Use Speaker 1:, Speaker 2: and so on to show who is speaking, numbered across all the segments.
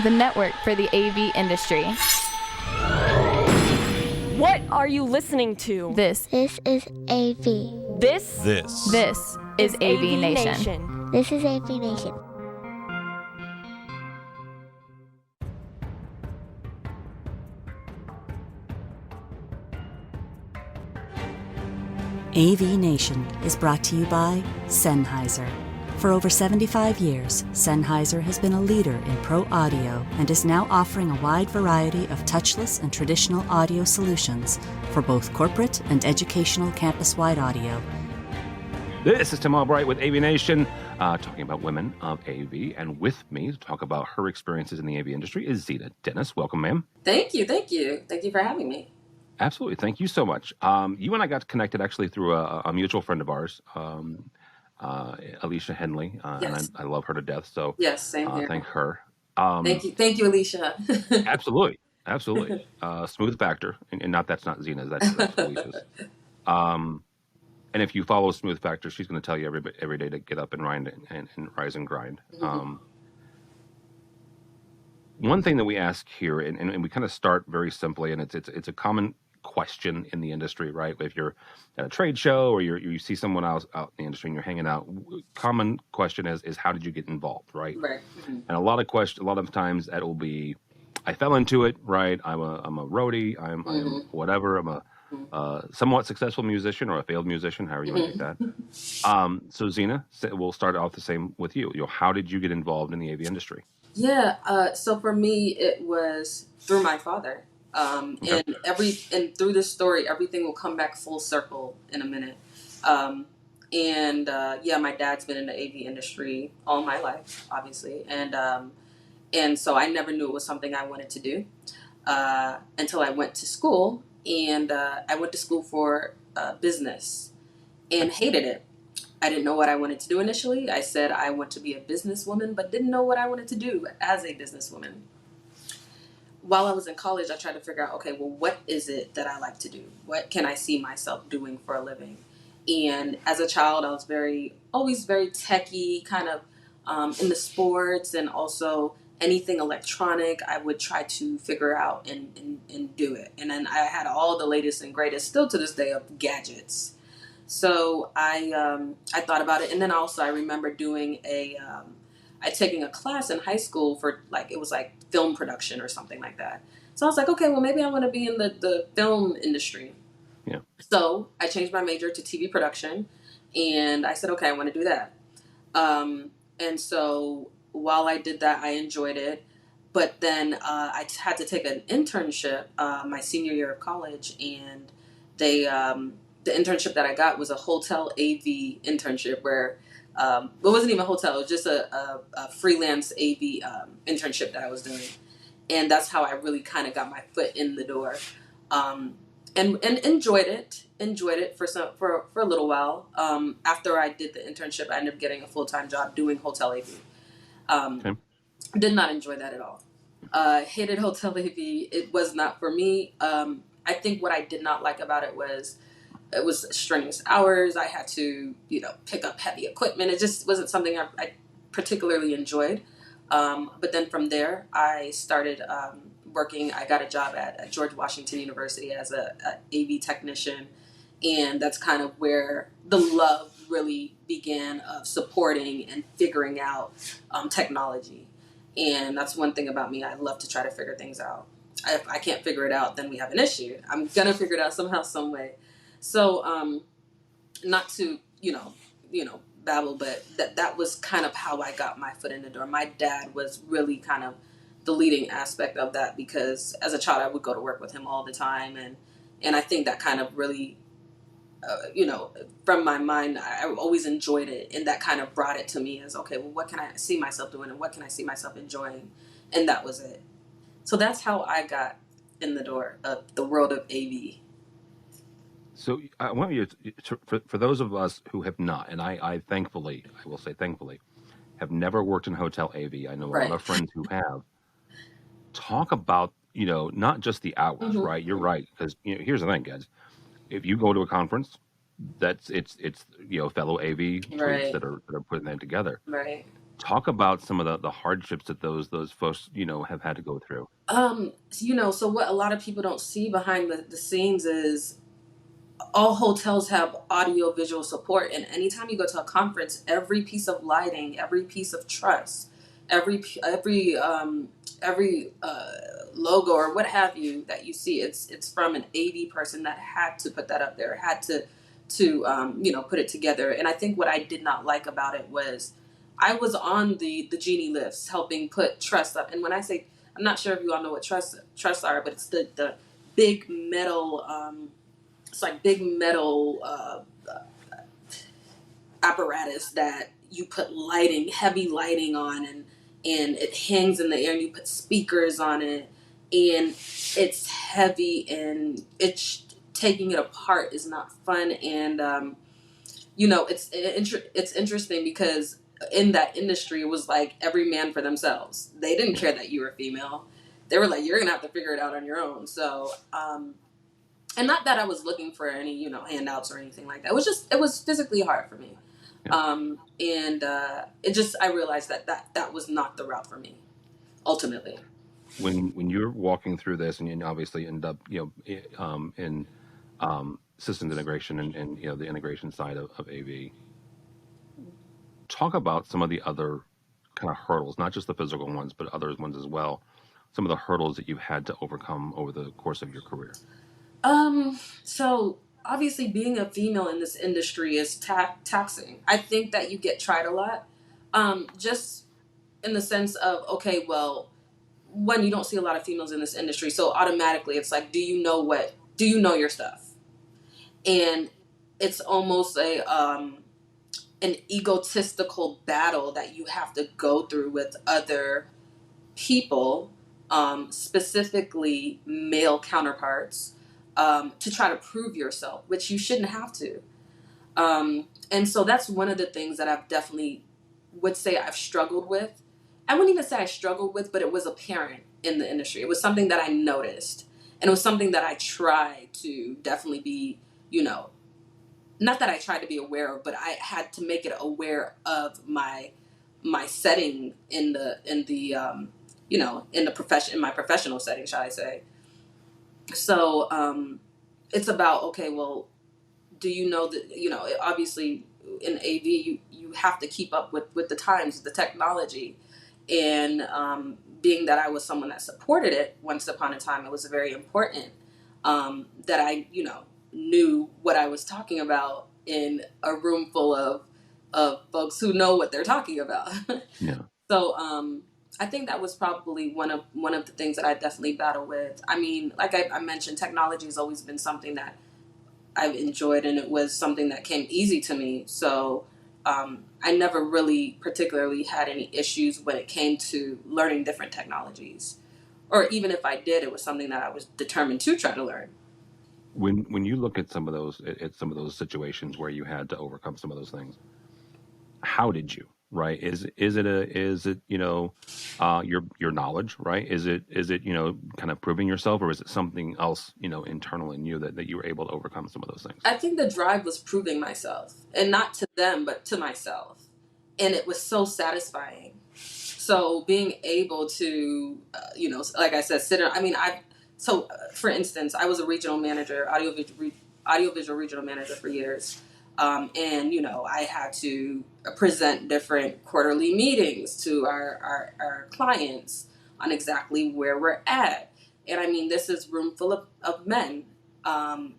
Speaker 1: the network for the AV industry.
Speaker 2: What are you listening to?
Speaker 1: This
Speaker 3: This is AV.
Speaker 2: This
Speaker 1: is AVNation.
Speaker 3: This is AVNation.
Speaker 4: AVNation is brought to you by Sennheiser. For over 75 years, Sennheiser has been a leader in pro audio and is now offering a wide variety of touchless and traditional audio solutions for both corporate and educational campus-wide audio.
Speaker 5: This is Tim Albright with AVNation, talking about women of AV. And with me to talk about her experiences in the AV industry is Zena Dennis. Welcome, ma'am.
Speaker 6: Thank you. Thank you for having me.
Speaker 5: Absolutely. Thank you so much. You and I got connected actually through a mutual friend of ours, Alicia Henley,
Speaker 6: Yes.
Speaker 5: and I love her to death. So
Speaker 6: Yes, same here.
Speaker 5: thank her.
Speaker 6: Thank you, Alicia.
Speaker 5: Absolutely. Smooth Factor, and that's not Zena's, that's Alicia's. And if you follow Smooth Factor, she's going to tell you every day to get up and rise and grind.
Speaker 6: Mm-hmm.
Speaker 5: One thing that we ask here, and we kind of start very simply, and it's a common question in the industry, right? If you're at a trade show or you see someone else out in the industry and you're hanging out, common question is how did you get involved, right?
Speaker 6: Right. Mm-hmm.
Speaker 5: And a lot of times that will be, I fell into it, right? I'm a roadie, I'm whatever, I'm a somewhat successful musician or a failed musician, however you want to take that. So Zena, we'll start off the same with you. How did you get involved in the AV industry?
Speaker 6: Yeah. So for me, it was through my father.
Speaker 5: Okay.
Speaker 6: And through this story, everything will come back full circle in a minute. My dad's been in the AV industry all my life, obviously, and so I never knew it was something I wanted to do until I went to school, and I went to school for business and hated it. I didn't know what I wanted to do initially. I said I want to be a businesswoman, but didn't know what I wanted to do as a businesswoman. While I was in college, I tried to figure out, okay, well, what is it that I like to do? What can I see myself doing for a living? And as a child, I was always very techie, kind of in the sports, and also anything electronic, I would try to figure out and do it. And then I had all the latest and greatest, still to this day, of gadgets. So I thought about it, and then also I remember doing I taking a class in high school for it was film production or something like that. So I was like, okay, well maybe I want to be in the film industry.
Speaker 5: Yeah.
Speaker 6: So I changed my major to TV production, and I said, okay, I want to do that. And so while I did that, I enjoyed it. But then I had to take an internship my senior year of college, and the internship that I got was a hotel AV internship where it wasn't even a hotel, it was just a freelance AV internship that I was doing. And that's how I really kind of got my foot in the door. And enjoyed it for a little while. After I did the internship, I ended up getting a full-time job doing hotel AV.
Speaker 5: Okay.
Speaker 6: Did not enjoy that at all. Hated hotel AV. It was not for me. I think what I did not like about it was strenuous hours. I had to, pick up heavy equipment. It just wasn't something I particularly enjoyed. But then from there, I started working. I got a job at George Washington University as a AV technician. And that's kind of where the love really began of supporting and figuring out technology. And that's one thing about me. I love to try to figure things out. If I can't figure it out, then we have an issue. I'm going to figure it out somehow, some way. So, not to, babble, but that was kind of how I got my foot in the door. My dad was really kind of the leading aspect of that, because as a child, I would go to work with him all the time. And I think that kind of really, from my mind, I always enjoyed it. And that kind of brought it to me as, okay, well, what can I see myself doing and what can I see myself enjoying? And that was it. So that's how I got in the door of the world of AV.
Speaker 5: So I want you for those of us who have not, and I will say thankfully, have never worked in hotel AV. I know a lot of friends who have. Talk about, not just the hours, right? You're right. Because, here's the thing, guys. If you go to a conference, it's fellow AV tweets that are putting that together.
Speaker 6: Right.
Speaker 5: Talk about some of the hardships that those folks, have had to go through.
Speaker 6: So what a lot of people don't see behind the scenes is all hotels have audio visual support, and anytime you go to a conference, every piece of lighting, every piece of truss, every logo or what have you that you see, it's from an AV person that had to put that up there, had to put it together. And I think what I did not like about it was I was on the genie lifts helping put truss up. And when I say, I'm not sure if you all know what truss are, but it's the big metal. It's like big metal apparatus that you put heavy lighting on, and it hangs in the air, and you put speakers on it, and it's heavy, and it's taking it apart is not fun. And it's interesting because in that industry, it was like every man for themselves. They didn't care that you were female. They were like, you're gonna have to figure it out on your own. So and not that I was looking for any, handouts or anything like that. It was physically hard for me.
Speaker 5: Yeah.
Speaker 6: I realized that was not the route for me, ultimately.
Speaker 5: When you're walking through this, and you obviously end up, in systems integration and the integration side of AV, talk about some of the other kind of hurdles, not just the physical ones, but other ones as well. Some of the hurdles that you've had to overcome over the course of your career.
Speaker 6: So obviously being a female in this industry is taxing. I think that you get tried a lot. Just in the sense of, okay, well, one, you don't see a lot of females in this industry. So automatically it's like, do you know your stuff? And it's almost an egotistical battle that you have to go through with other people, specifically male counterparts, to try to prove yourself, which you shouldn't have to. And so that's one of the things that I've definitely would say I've struggled with. I wouldn't even say I struggled with, but it was apparent in the industry. It was something that I noticed, and it was something that I tried to definitely be, not that I tried to be aware of, but I had to make it aware of my setting in the profession, in my professional setting, shall I say. So it's about, okay, well, do you know that, obviously in AV, you have to keep up with the times, the technology. And being that I was someone that supported it once upon a time, it was very important that I, knew what I was talking about in a room full of folks who know what they're talking about.
Speaker 5: Yeah.
Speaker 6: So I think that was probably one of the things that I definitely battle with. I mean, like I mentioned, technology has always been something that I've enjoyed, and it was something that came easy to me. So I never really particularly had any issues when it came to learning different technologies. Or even if I did, it was something that I was determined to try to learn.
Speaker 5: When you look at some of those situations where you had to overcome some of those things, how did you? Right? Is it your knowledge? Right? Is it kind of proving yourself, or is it something else internal in you that you were able to overcome some of those things?
Speaker 6: I think the drive was proving myself, and not to them, but to myself, and it was so satisfying. So being able to, like I said, for instance, I was a regional manager, audiovisual regional manager for years. And, I had to present different quarterly meetings to our clients on exactly where we're at. And I mean, this is room full of men, and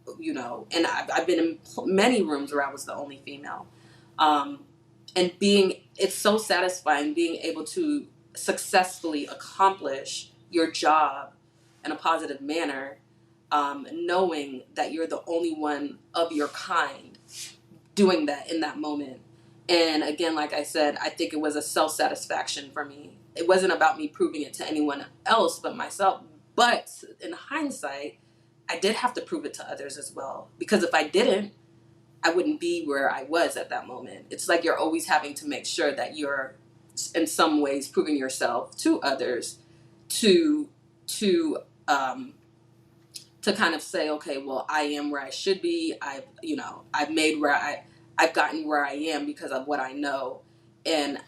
Speaker 6: I've been in many rooms where I was the only female. And it's so satisfying being able to successfully accomplish your job in a positive manner, knowing that you're the only one of your kind doing that in that moment. And again, like I said, I think it was a self-satisfaction for me. It wasn't about me proving it to anyone else but myself. But in hindsight, I did have to prove it to others as well. Because if I didn't, I wouldn't be where I was at that moment. It's like you're always having to make sure that you're in some ways proving yourself to others to kind of say, okay, well, I am where I should be. I've gotten where I am because of what I know. And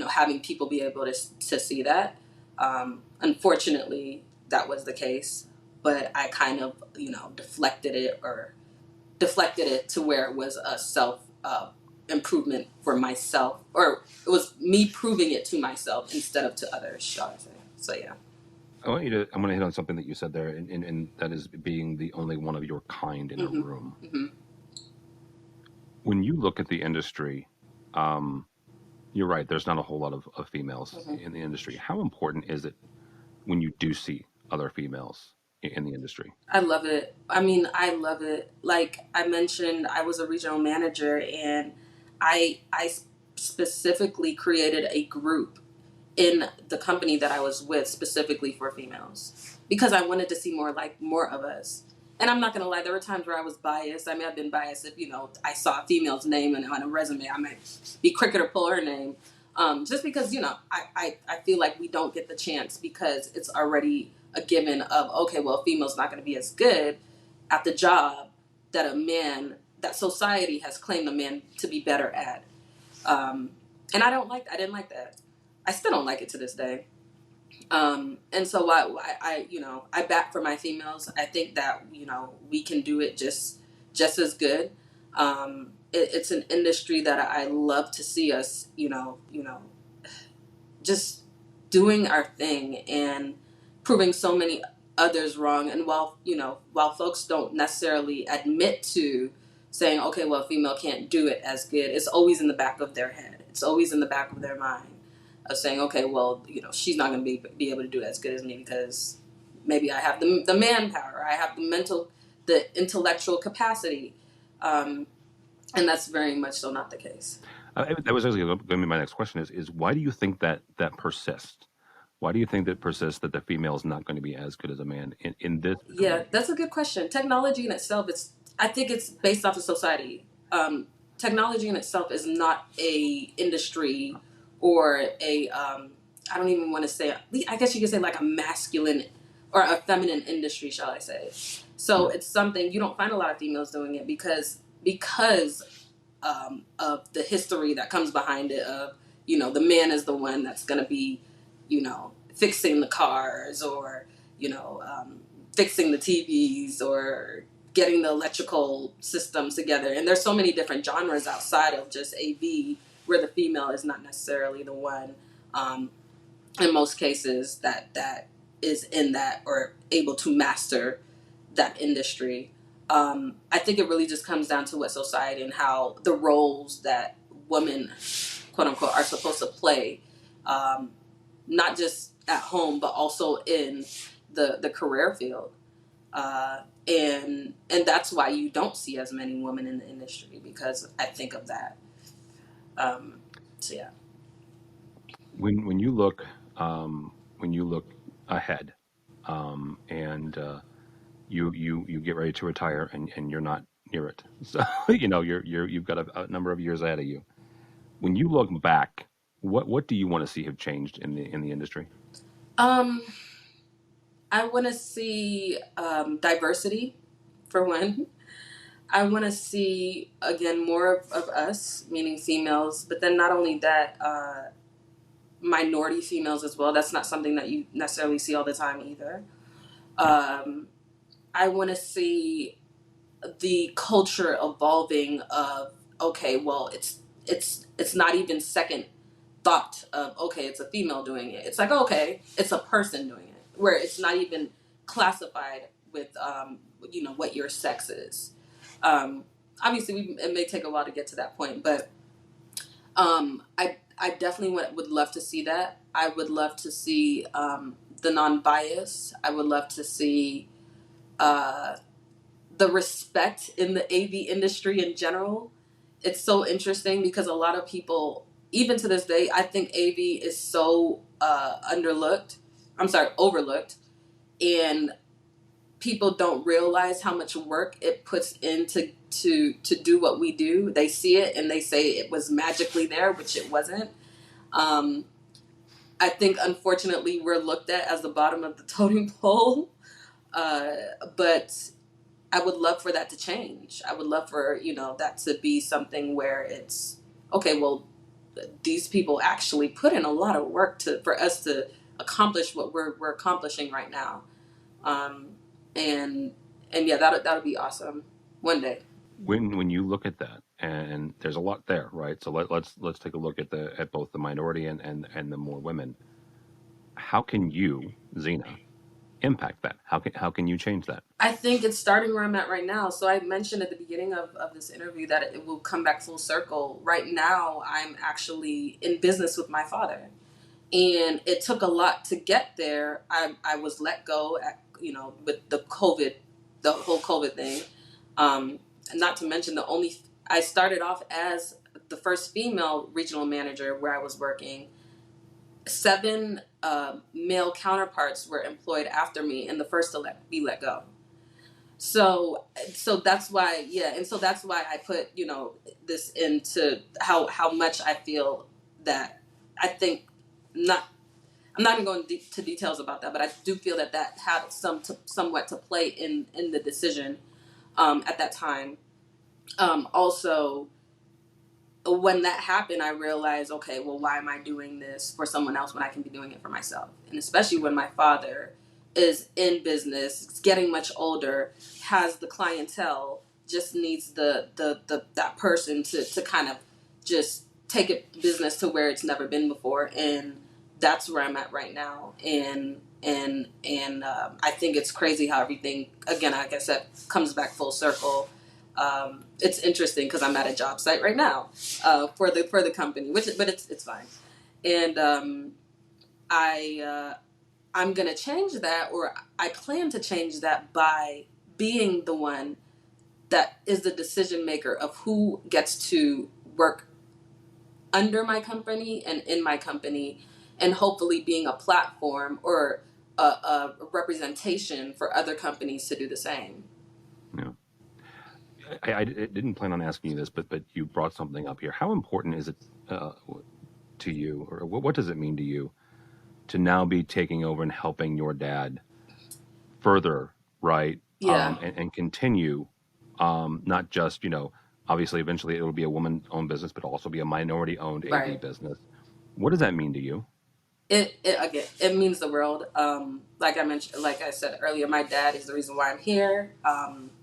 Speaker 6: having people be able to see that. Unfortunately, that was the case, but I kind of, deflected it to where it was a self improvement for myself, or it was me proving it to myself instead of to others, shall I say. So yeah.
Speaker 5: I want to hit on something that you said there, and that is being the only one of your kind in a room.
Speaker 6: Mm-hmm.
Speaker 5: When you look at the industry, you're right. There's not a whole lot of females in the industry. How important is it when you do see other females in the industry?
Speaker 6: I love it. I mean, I love it. Like I mentioned, I was a regional manager, and I specifically created a group in the company that I was with specifically for females because I wanted to see more of us. And I'm not gonna lie, there were times where I was biased. I may have been biased if I saw a female's name and on a resume, I might be quicker to pull her name, just because I feel like we don't get the chance because it's already a given of okay, well, a female's not gonna be as good at the job that society has claimed a man to be better at. And I didn't like that. I still don't like it to this day. And so I bat for my females. I think that, we can do it just as good. It's an industry that I love to see us, just doing our thing and proving so many others wrong. And while folks don't necessarily admit to saying, okay, well, a female can't do it as good, it's always in the back of their head. It's always in the back of their mind of saying, okay, well, she's not going to be able to do it as good as me because maybe I have the manpower, I have the intellectual capacity. And that's very much so not the case.
Speaker 5: That was actually going to be my next question is why do you think that persists? Why do you think that persists that the female is not going to be as good as a man in this?
Speaker 6: Yeah, that's a good question. Technology in itself, I think it's based off of society. Technology in itself is not a industry or I don't even want to say, I guess you could say like a masculine or a feminine industry, shall I say. So it's something, you don't find a lot of females doing it because of the history that comes behind it of, the man is the one that's going to be, fixing the cars or, fixing the TVs or getting the electrical systems together. And there's so many different genres outside of just AV where the female is not necessarily the one, in most cases, that is in that or able to master that industry. I think it really just comes down to what society and how the roles that women, quote unquote, are supposed to play, not just at home, but also in the career field. And that's why you don't see as many women in the industry because I think of that. So yeah.
Speaker 5: When you look ahead, and you get ready to retire and you're not near it, so you've got a number of years ahead of you. When you look back, what do you want to see have changed in the industry?
Speaker 6: I want to see diversity, for one. I want to see, again, more of us, meaning females, but then not only that, minority females as well. That's not something that you necessarily see all the time either. I want to see the culture evolving of, okay, well, it's not even second thought of, okay, it's a female doing it. It's like, okay, it's a person doing it, where it's not even classified with, what your sex is. Obviously, it may take a while to get to that point, but I definitely would love to see that. I would love to see the non-bias. I would love to see the respect in the AV industry in general. It's so interesting because a lot of people, even to this day, I think AV is so overlooked, and people don't realize how much work it puts into to do what we do. They see it and they say it was magically there, which it wasn't. I think, unfortunately, we're looked at as the bottom of the totem pole, but I would love for that to change. I would love for, that to be something where it's, okay, well, these people actually put in a lot of work for us to accomplish what we're accomplishing right now. Um, and yeah, that'll be awesome one day.
Speaker 5: When you look at that, and there's a lot there, right? So let's take a look at both the minority and the more women. How can you, Zena, impact that? How can you change that?
Speaker 6: I think it's starting where I'm at right now. So I mentioned at the beginning of this interview that it will come back full circle. Right now, I'm actually in business with my father. And it took a lot to get there. I was let go with the whole COVID thing. And not to mention I started off as the first female regional manager where I was working. 7 male counterparts were employed after me and the first to be let go. So that's why, and so that's why I put, this into how much I feel that I think I'm not even going to details about that, but I do feel that had somewhat to play in the decision at that time. Also, when that happened, I realized, okay, well, why am I doing this for someone else when I can be doing it for myself? And especially when my father is in business, is getting much older, has the clientele, just needs that person to kind of just take it business to where it's never been before. And that's where I'm at right now. And I think it's crazy how everything, again, like I said, comes back full circle. It's interesting because I'm at a job site right now for the company, but it's fine. And I'm gonna change that, or I plan to change that by being the one that is the decision maker of who gets to work under my company and in my company, and hopefully being a platform or a representation for other companies to do the same.
Speaker 5: Yeah. I didn't plan on asking you this, but you brought something up here. How important is it to you, or what does it mean to you to now be taking over and helping your dad further, right?
Speaker 6: Yeah.
Speaker 5: And continue, not just, obviously eventually it'll be a woman-owned business, but also be a minority-owned
Speaker 6: Right.
Speaker 5: AV business. What does that mean to you?
Speaker 6: It means the world. Like I said earlier, my dad is the reason why I'm here.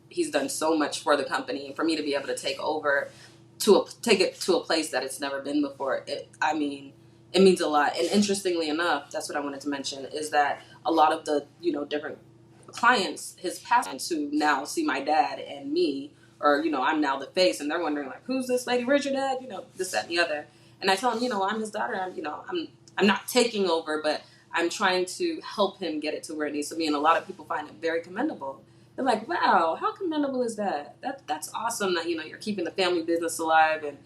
Speaker 6: He's done so much for the company, and for me to be able to take it to a place that it's never been before. It means a lot. And interestingly enough, that's what I wanted to mention, is that a lot of the different clients, his past clients who now see my dad and me, or I'm now the face, and they're wondering like, who's this lady? Where's your dad? This, that, and the other. And I tell him, I'm his daughter. I'm not taking over, but I'm trying to help him get it to where it needs to be. And a lot of people find it very commendable. They're like, wow, how commendable is that? That's awesome that, you're keeping the family business alive and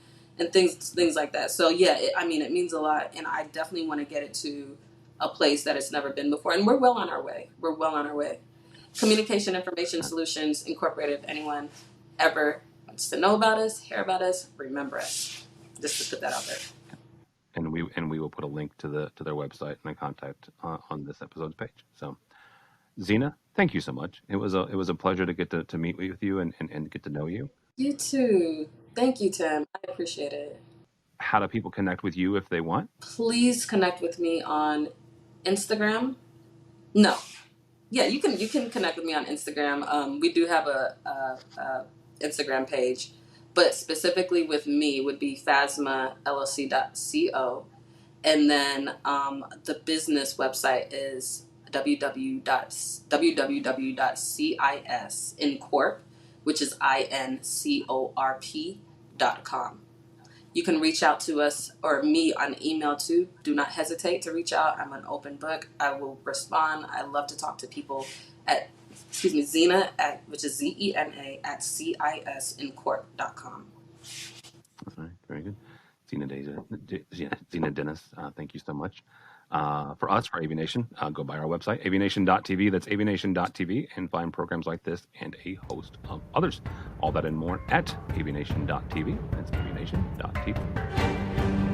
Speaker 6: things like that. So yeah, it means a lot. And I definitely want to get it to a place that it's never been before. And we're well on our way. Communication Information Solutions Incorporated. If anyone ever wants to know about us, hear about us, remember us. Just to put that out there.
Speaker 5: And we will put a link to their website and a contact on this episode's page. So, Zena, thank you so much. It was a pleasure to get to meet with you and get to know you.
Speaker 6: You too. Thank you, Tim. I appreciate it.
Speaker 5: How do people connect with you if they want?
Speaker 6: Please connect with me on Instagram. No. Yeah, you can connect with me on Instagram. We do have a Instagram page, but specifically with me would be phasmallc.co. And then the business website is www.cisincorp, which is incorp.com. You can reach out to us or me on email too. Do not hesitate to reach out. I'm an open book. I will respond. I love to talk to people at, Zena, which is Zena, at cisincorp.com.
Speaker 5: All right, very good. Zena Dennis, thank you so much. For us, for AVNation, go by our website, avnation.tv. That's avnation.tv, and find programs like this and a host of others. All that and more at avnation.tv. That's avnation.tv.